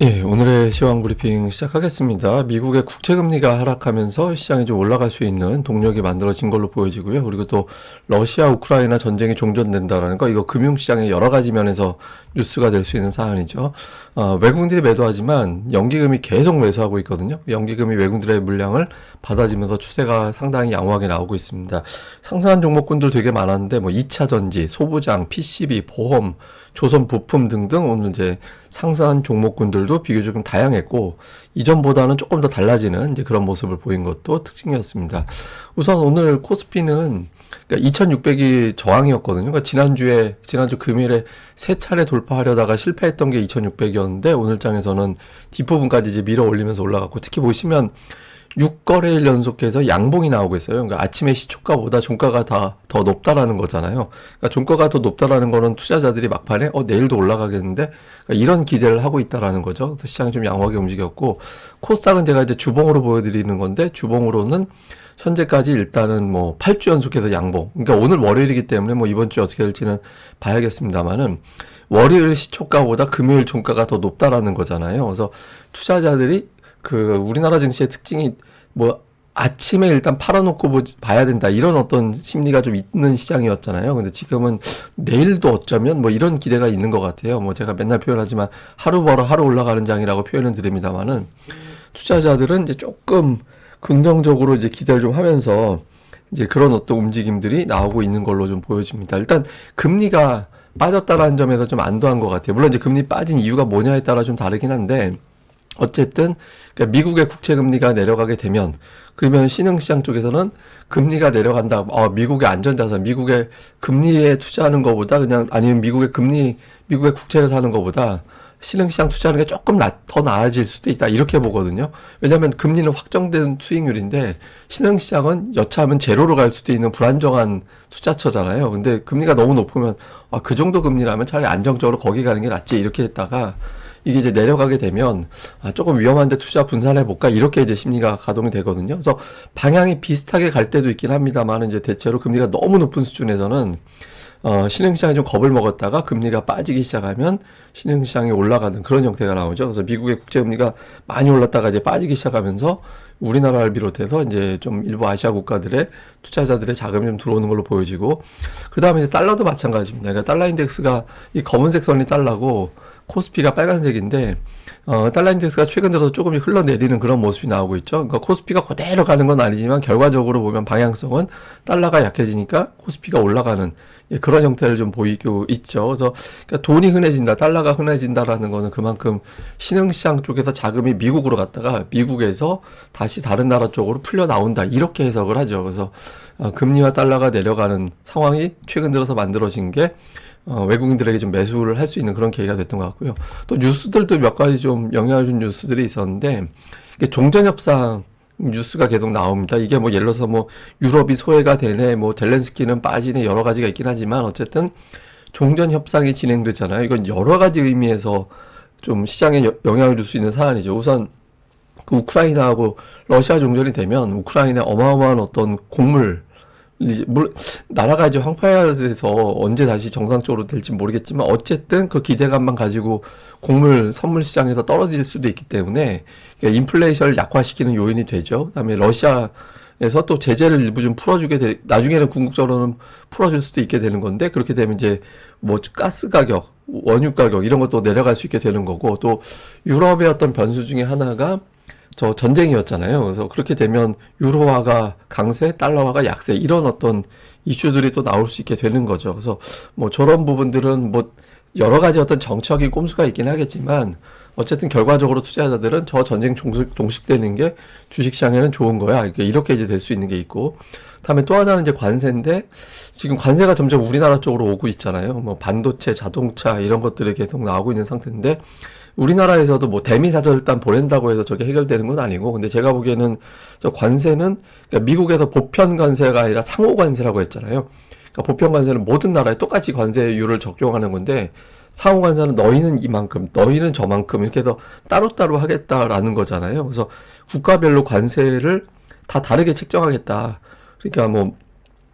예, 오늘의 시황 브리핑 시작하겠습니다. 미국의 국채금리가 하락하면서 시장이 좀 올라갈 수 있는 동력이 만들어진 걸로 보여지고요. 그리고 또 러시아 우크라이나 전쟁이 종전된다라는 거, 이거 금융시장의 여러 가지 면에서 뉴스가 될 수 있는 사안이죠. 외국인들이 매도하지만 연기금이 계속 매수하고 있거든요. 연기금이 외국인들의 물량을 받아지면서 추세가 상당히 양호하게 나오고 있습니다. 상승한 종목군들 되게 많았는데 뭐 2차 전지, 소부장, PCB, 보험, 조선 부품 등등 오늘 이제 상승한 종목군들도 비교적 좀 다양했고 이전보다는 조금 더 달라지는 이제 그런 모습을 보인 것도 특징이었습니다. 우선 오늘 코스피는 그러니까 2600이 저항이었거든요. 그러니까 지난주 금요일에 세 차례 돌파하려다가 실패했던 게 2600이었는데 오늘 장에서는 뒷부분까지 이제 밀어 올리면서 올라갔고, 특히 보시면 6거래일 연속해서 양봉이 나오고 있어요. 그러니까 아침에 시초가보다 종가가 더 높다라는 거잖아요. 그러니까 종가가 더 높다라는 거는 투자자들이 막판에 내일도 올라가겠는데, 그러니까 이런 기대를 하고 있다라는 거죠. 그래서 시장이 좀 양호하게 움직였고, 코스닥은 제가 이제 주봉으로 보여드리는 건데, 주봉으로는 현재까지 일단은 뭐 8주 연속해서 양봉. 그러니까 오늘 월요일이기 때문에 뭐 이번 주 어떻게 될지는 봐야겠습니다만은, 월요일 시초가보다 금요일 종가가 더 높다라는 거잖아요. 그래서 투자자들이 우리나라 증시의 특징이 뭐 아침에 일단 팔아놓고 봐야 된다, 이런 어떤 심리가 좀 있는 시장이었잖아요. 근데 지금은 내일도 어쩌면 뭐 이런 기대가 있는 것 같아요. 뭐 제가 맨날 표현하지만 하루 벌어 하루 올라가는 장이라고 표현을 드립니다만은, 투자자들은 이제 조금 긍정적으로 이제 기대를 좀 하면서 이제 그런 어떤 움직임들이 나오고 있는 걸로 좀 보여집니다. 일단 금리가 빠졌다라는 점에서 좀 안도한 것 같아요. 물론 이제 금리 빠진 이유가 뭐냐에 따라 좀 다르긴 한데, 어쨌든 그러니까 미국의 국채 금리가 내려가게 되면, 그러면 신흥시장 쪽에서는 금리가 내려간다, 미국의 안전자산, 미국의 금리에 투자하는 것보다 그냥, 아니면 미국의 국채를 사는 것보다 신흥시장 투자하는 게 조금 더 나아질 수도 있다, 이렇게 보거든요. 왜냐하면 금리는 확정된 수익률인데 신흥시장은 여차하면 제로로 갈 수도 있는 불안정한 투자처잖아요. 근데 금리가 너무 높으면 그 정도 금리라면 차라리 안정적으로 거기 가는 게 낫지, 이렇게 했다가 이게 이제 내려가게 되면 조금 위험한데 투자 분산해 볼까, 이렇게 이제 심리가 가동이 되거든요. 그래서 방향이 비슷하게 갈 때도 있긴 합니다만, 이제 대체로 금리가 너무 높은 수준에서는 신흥시장이 좀 겁을 먹었다가 금리가 빠지기 시작하면 신흥시장이 올라가는 그런 형태가 나오죠. 그래서 미국의 국제금리가 많이 올랐다가 이제 빠지기 시작하면서 우리나라를 비롯해서 이제 좀 일부 아시아 국가들의 투자자들의 자금이 좀 들어오는 걸로 보여지고, 그 다음에 이제 달러도 마찬가지입니다. 그러니까 달러 인덱스가 이 검은색 선이 달러고 코스피가 빨간색인데, 달러 인덱스가 최근 들어서 조금 흘러내리는 그런 모습이 나오고 있죠. 그러니까 코스피가 그대로 가는 건 아니지만 결과적으로 보면 방향성은 달러가 약해지니까 코스피가 올라가는 그런 형태를 좀 보이고 있죠. 그래서 그러니까 돈이 흔해진다, 달러가 흔해진다라는 거는 그만큼 신흥시장 쪽에서 자금이 미국으로 갔다가 미국에서 다시 다른 나라 쪽으로 풀려 나온다, 이렇게 해석을 하죠. 그래서 금리와 달러가 내려가는 상황이 최근 들어서 만들어진 게 외국인들에게 좀 매수를 할 수 있는 그런 계기가 됐던 것 같고요. 또 뉴스들도 몇 가지 좀 영향을 준 뉴스들이 있었는데, 이게 종전협상 뉴스가 계속 나옵니다. 이게 뭐 예를 들어서 뭐 유럽이 소외가 되네, 뭐 젤렌스키는 빠지네, 여러 가지가 있긴 하지만 어쨌든 종전협상이 진행됐잖아요. 이건 여러 가지 의미에서 좀 시장에 영향을 줄 수 있는 사안이죠. 우선 그 우크라이나하고 러시아 종전이 되면 우크라이나에 어마어마한 어떤 곡물, 이제 나라가 이제 황폐화돼서 언제 다시 정상적으로 될지 모르겠지만 어쨌든 그 기대감만 가지고 곡물 선물 시장에서 떨어질 수도 있기 때문에, 그러니까 인플레이션을 약화시키는 요인이 되죠. 그다음에 러시아에서 또 제재를 일부 좀 나중에는 궁극적으로는 풀어줄 수도 있게 되는 건데, 그렇게 되면 이제 뭐 가스 가격, 원유 가격 이런 것도 내려갈 수 있게 되는 거고, 또 유럽의 어떤 변수 중에 하나가 전쟁이었잖아요. 그래서 그렇게 되면 유로화가 강세, 달러화가 약세, 이런 어떤 이슈들이 또 나올 수 있게 되는 거죠. 그래서 뭐 저런 부분들은 뭐 여러 가지 어떤 정치적인 꼼수가 있긴 하겠지만, 어쨌든 결과적으로 투자자들은 저 전쟁 동식되는 게 주식시장에는 좋은 거야, 이렇게 이제 될 수 있는 게 있고, 다음에 또 하나는 이제 관세인데, 지금 관세가 점점 우리나라 쪽으로 오고 있잖아요. 뭐 반도체, 자동차 이런 것들이 계속 나오고 있는 상태인데, 우리나라에서도 뭐 대미사절단 보낸다고 해서 저게 해결되는 건 아니고, 근데 제가 보기에는 저 관세는, 그러니까 미국에서 보편 관세가 아니라 상호 관세라고 했잖아요. 그러니까 보편 관세는 모든 나라에 똑같이 관세율을 적용하는 건데, 상호 관세는 너희는 이만큼, 너희는 저만큼 이렇게 해서 따로따로 하겠다라는 거잖아요. 그래서 국가별로 관세를 다 다르게 책정하겠다. 그러니까 뭐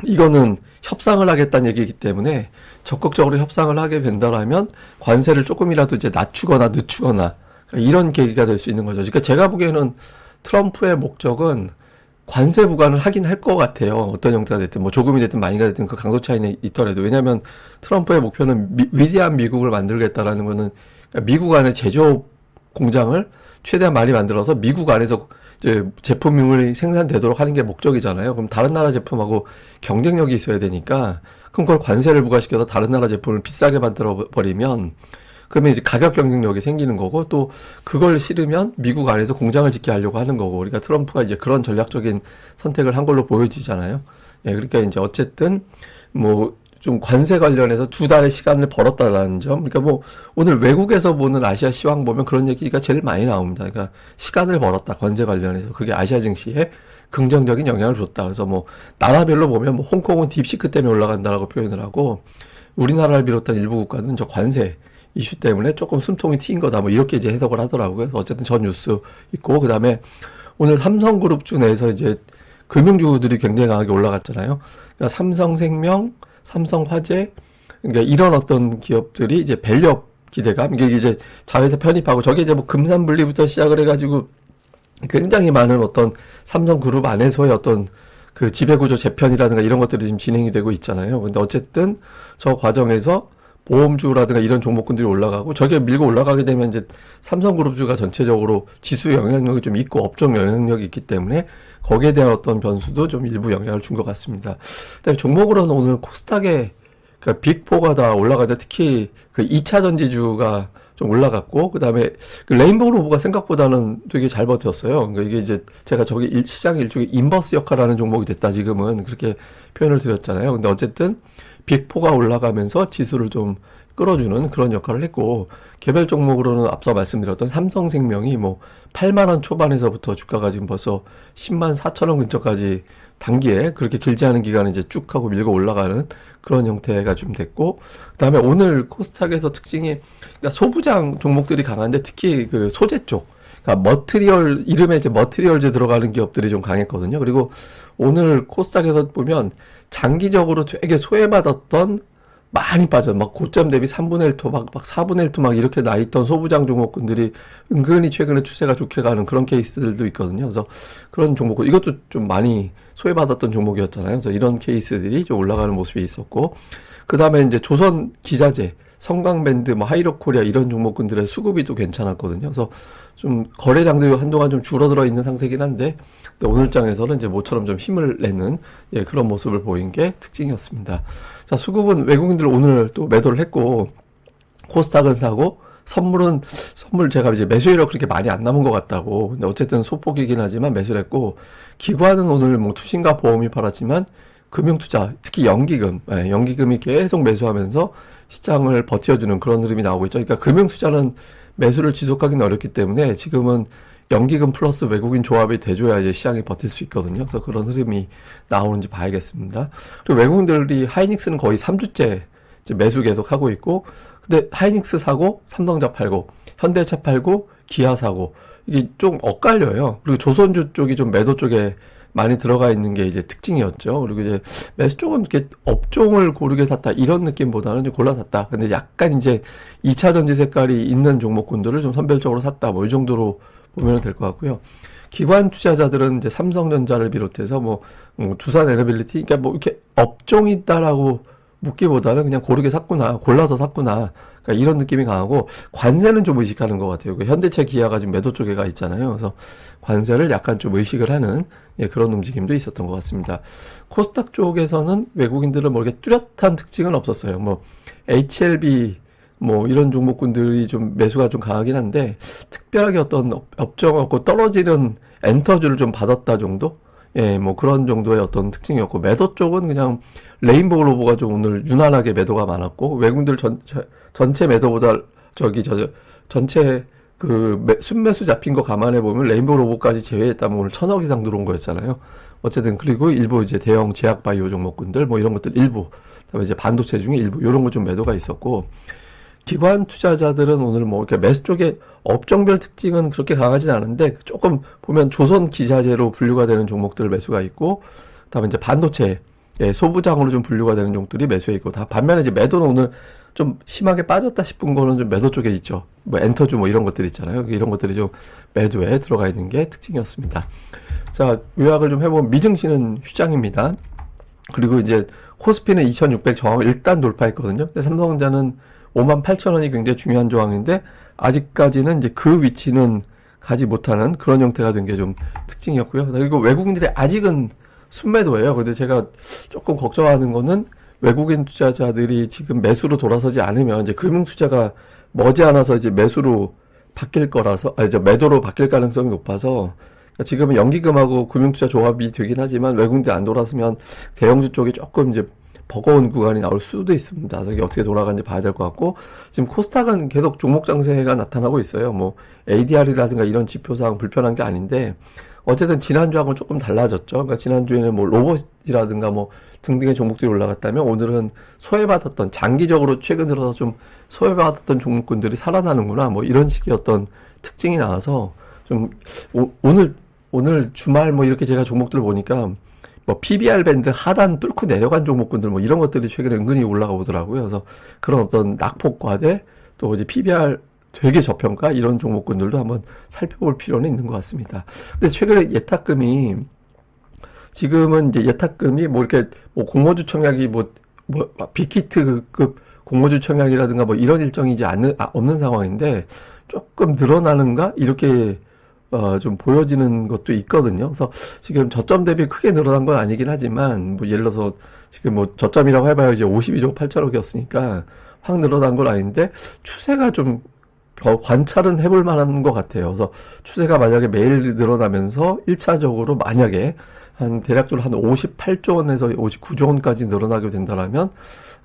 이거는 협상을 하겠다는 얘기이기 때문에 적극적으로 협상을 하게 된다라면 관세를 조금이라도 이제 낮추거나 늦추거나, 그러니까 이런 계기가 될 수 있는 거죠. 그러니까 제가 보기에는 트럼프의 목적은 관세 부과를 하긴 할 것 같아요. 어떤 형태가 됐든, 뭐 조금이 됐든 많이가 됐든 그 강도 차이는 있더라도. 왜냐하면 트럼프의 목표는 위대한 미국을 만들겠다라는 거는 그러니까 미국 안에 제조업 공장을 최대한 많이 만들어서 미국 안에서 이제 제품이 생산되도록 하는 게 목적이잖아요. 그럼 다른 나라 제품하고 경쟁력이 있어야 되니까 그럼 그걸 관세를 부과시켜서 다른 나라 제품을 비싸게 만들어 버리면 그러면 이제 가격 경쟁력이 생기는 거고 또 그걸 싫으면 미국 안에서 공장을 짓게 하려고 하는 거고 그러니까 트럼프가 이제 그런 전략적인 선택을 한 걸로 보여지잖아요. 예, 그러니까 이제 어쨌든 뭐 좀 관세 관련해서 두 달의 시간을 벌었다라는 점. 그러니까 뭐 오늘 외국에서 보는 아시아 시황 보면 그런 얘기가 제일 많이 나옵니다. 그러니까 시간을 벌었다 관세 관련해서 그게 아시아 증시에 긍정적인 영향을 줬다. 그래서 뭐 나라별로 보면 뭐 홍콩은 딥시크 때문에 올라간다라고 표현을 하고 우리나라를 비롯한 일부 국가는 저 관세 이슈 때문에 조금 숨통이 트인 거다. 뭐 이렇게 이제 해석을 하더라고요. 그래서 어쨌든 전 뉴스 있고 그다음에 오늘 삼성그룹주 내에서 이제 금융주들이 굉장히 강하게 올라갔잖아요. 그러니까 삼성생명, 삼성화재, 그러니까 이런 어떤 기업들이 이제 밸류업 기대감, 이게 이제 자회사 편입하고 저게 이제 뭐 금산분리부터 시작을 해가지고 굉장히 많은 어떤 삼성그룹 안에서의 어떤 그 지배구조 재편이라든가 이런 것들이 지금 진행이 되고 있잖아요. 근데 어쨌든 저 과정에서 보험주라든가 이런 종목군들이 올라가고 저게 밀고 올라가게 되면 이제 삼성그룹주가 전체적으로 지수 영향력이 좀 있고 업종 영향력이 있기 때문에 거기에 대한 어떤 변수도 좀 일부 영향을 준 것 같습니다. 그다음에 종목으로는 오늘 코스닥에 그 빅4가 다 올라가는데 특히 그 2차 전지주가 좀 올라갔고 그다음에 그 레인보우 로보가 생각보다는 되게 잘 버텼어요. 그러니까 이게 이제 제가 저기 시장의 일종의 인버스 역할을 하는 종목이 됐다 지금은 그렇게 표현을 드렸잖아요. 근데 어쨌든 빅4가 올라가면서 지수를 좀 끌어주는 그런 역할을 했고 개별 종목으로는 앞서 말씀드렸던 삼성생명이 뭐 8만 원 초반에서부터 주가가 지금 벌써 10만 4천 원 근처까지 단기에 그렇게 길지 않은 기간에 이제 쭉 하고 밀고 올라가는 그런 형태가 좀 됐고 그다음에 오늘 코스닥에서 특징이 그러니까 소부장 종목들이 강한데 특히 그 소재 쪽 그러니까 머티리얼 이름에 이제 머티리얼즈 들어가는 기업들이 좀 강했거든요. 그리고 오늘 코스닥에서 보면 장기적으로 되게 소외받았던 많이 빠져. 막 고점 대비 3분의 1토, 막 4분의 1토 막 이렇게 나 있던 소부장 종목군들이 은근히 최근에 추세가 좋게 가는 그런 케이스들도 있거든요. 그래서 그런 종목군, 이것도 좀 많이 소외받았던 종목이었잖아요. 그래서 이런 케이스들이 좀 올라가는 모습이 있었고, 그 다음에 이제 조선 기자재, 성강밴드, 뭐 하이로코리아 이런 종목군들의 수급이 또 괜찮았거든요. 그래서 좀 거래량들이 한동안 좀 줄어들어 있는 상태긴 한데, 오늘 장에서는 이제 모처럼 좀 힘을 내는 예, 그런 모습을 보인 게 특징이었습니다. 자, 수급은 외국인들 오늘 또 매도를 했고, 코스닥은 사고, 선물 제가 이제 매수율이 그렇게 많이 안 남은 것 같다고. 근데 어쨌든 소폭이긴 하지만 매수를 했고, 기관은 오늘 뭐 투신과 보험이 팔았지만, 금융투자, 특히 연기금, 예, 연기금이 계속 매수하면서 시장을 버텨주는 그런 흐름이 나오고 있죠. 그러니까 금융투자는 매수를 지속하기는 어렵기 때문에 지금은 연기금 플러스 외국인 조합이 돼줘야 이제 시장이 버틸 수 있거든요. 그래서 그런 흐름이 나오는지 봐야겠습니다. 그리고 외국인들이 하이닉스는 거의 3주째 이제 매수 계속 하고 있고, 근데 하이닉스 사고, 삼성전자 팔고, 현대차 팔고, 기아 사고, 이게 좀 엇갈려요. 그리고 조선주 쪽이 좀 매도 쪽에 많이 들어가 있는 게 이제 특징이었죠. 그리고 이제 매수 쪽은 이렇게 업종을 고르게 샀다 이런 느낌보다는 좀 골라 샀다. 근데 약간 이제 2차 전지 색깔이 있는 종목군들을 좀 선별적으로 샀다. 뭐 이 정도로 보면 될 것 같고요. 기관 투자자들은 이제 삼성전자를 비롯해서 뭐 두산 에너빌리티, 그러니까 뭐 이렇게 업종이 있다라고 묻기보다는 그냥 고르게 샀구나, 골라서 샀구나. 그러니까 이런 느낌이 강하고 관세는 좀 의식하는 것 같아요. 그 현대차, 기아가 지금 매도 쪽에 가 있잖아요. 그래서 관세를 약간 좀 의식을 하는 예, 그런 움직임도 있었던 것 같습니다. 코스닥 쪽에서는 외국인들은 뭐 이렇게 뚜렷한 특징은 없었어요. 뭐 HLB 뭐 이런 종목군들이 좀 매수가 좀 강하긴 한데 특별하게 어떤 업종 없고 떨어지는 엔터주를 좀 받았다 정도? 예, 뭐 그런 정도의 어떤 특징이었고 매도 쪽은 그냥 레인보우 로보가 좀 오늘 유난하게 매도가 많았고 외국인들 전체 매도보다 전체 그 순매수 잡힌 거 감안해 보면 레인보우 로보까지 제외했다면 오늘 1,000억 이상 들어온 거였잖아요. 어쨌든 그리고 일부 이제 대형 제약 바이오 종목군들 뭐 이런 것들 일부 그다음에 이제 반도체 중에 일부 이런 거 좀 매도가 있었고 기관 투자자들은 오늘 뭐 이렇게 매수 쪽에 업종별 특징은 그렇게 강하진 않은데 조금 보면 조선 기자재로 분류가 되는 종목들 매수가 있고 그다음에 이제 반도체 예, 소부장으로 좀 분류가 되는 종목들이 매수해 있고 다 반면에 이제 매도는 오늘 좀 심하게 빠졌다 싶은 거는 좀 매도 쪽에 있죠. 뭐 엔터주 뭐 이런 것들 있잖아요. 이런 것들이 좀 매도에 들어가 있는 게 특징이었습니다. 자, 요약을 좀 해보면 미증시는 휴장입니다. 그리고 이제 코스피는 2600 저항을 일단 돌파했거든요. 근데 삼성전자는 58,000원이 굉장히 중요한 저항인데 아직까지는 이제 그 위치는 가지 못하는 그런 형태가 된 게 좀 특징이었고요. 그리고 외국인들이 아직은 순매도예요. 근데 제가 조금 걱정하는 거는 외국인 투자자들이 지금 매수로 돌아서지 않으면 이제 금융 투자가 머지않아서 이제 매수로 바뀔 거라서, 이제 매도로 바뀔 가능성이 높아서 그러니까 지금은 연기금하고 금융투자 조합이 되긴 하지만 외국인들이 안 돌아서면 대형주 쪽이 조금 이제 버거운 구간이 나올 수도 있습니다. 그래서 이게 어떻게 돌아가는지 봐야 될 것 같고, 지금 코스닥은 계속 종목 장세가 나타나고 있어요. 뭐 ADR이라든가 이런 지표상 불편한 게 아닌데 어쨌든 지난주하고는 조금 달라졌죠. 그러니까 지난주에는 뭐 로봇이라든가 뭐 등등의 종목들이 올라갔다면 오늘은 소외받았던, 장기적으로 최근 들어서 좀 소외받았던 종목군들이 살아나는구나, 뭐 이런 식의 어떤 특징이 나와서 좀 오늘 주말 뭐 이렇게 제가 종목들 보니까 뭐 PBR 밴드 하단 뚫고 내려간 종목군들 뭐 이런 것들이 최근에 은근히 올라가 보더라고요. 그래서 그런 어떤 낙폭과대 또 이제 PBR 되게 저평가 이런 종목군들도 한번 살펴볼 필요는 있는 것 같습니다. 근데 최근에 예탁금이 지금은 이제 예탁금이 뭐 이렇게 뭐 공모주 청약이 뭐 빅히트급 공모주 청약이라든가 뭐 이런 일정이 이제 없는 상황인데 조금 늘어나는가 이렇게 좀 보여지는 것도 있거든요. 그래서 지금 저점 대비 크게 늘어난 건 아니긴 하지만, 뭐 예를 들어서 지금 뭐 저점이라고 해봐야 이제 52조 8천억이었으니까 확 늘어난 건 아닌데 추세가 좀 관찰은 해볼 만한 것 같아요. 그래서 추세가 만약에 매일 늘어나면서 1차적으로 만약에 한 대략적으로 한 58조 원에서 59조 원까지 늘어나게 된다면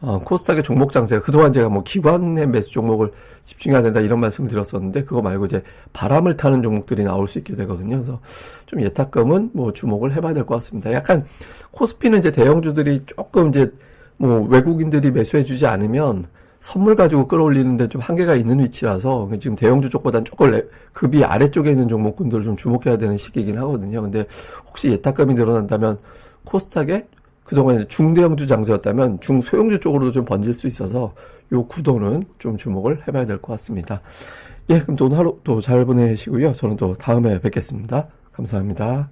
코스닥의 종목 장세가 그동안 제가 뭐 기관의 매수 종목을 집중해야 된다 이런 말씀 드렸었는데 그거 말고 이제 바람을 타는 종목들이 나올 수 있게 되거든요. 그래서 좀 예탁금은 뭐 주목을 해봐야 될 것 같습니다. 약간 코스피는 이제 대형주들이 조금 이제 뭐 외국인들이 매수해주지 않으면 선물 가지고 끌어올리는데 좀 한계가 있는 위치라서 지금 대형주 쪽보다는 조금 급이 아래쪽에 있는 종목군들을 좀 주목해야 되는 시기이긴 하거든요. 근데 혹시 예탁금이 늘어난다면 코스닥에 그동안 중대형주 장세였다면 중소형주 쪽으로도 좀 번질 수 있어서 요 구도는 좀 주목을 해봐야 될 것 같습니다. 예, 그럼 또 오늘 하루 또 잘 보내시고요. 저는 또 다음에 뵙겠습니다. 감사합니다.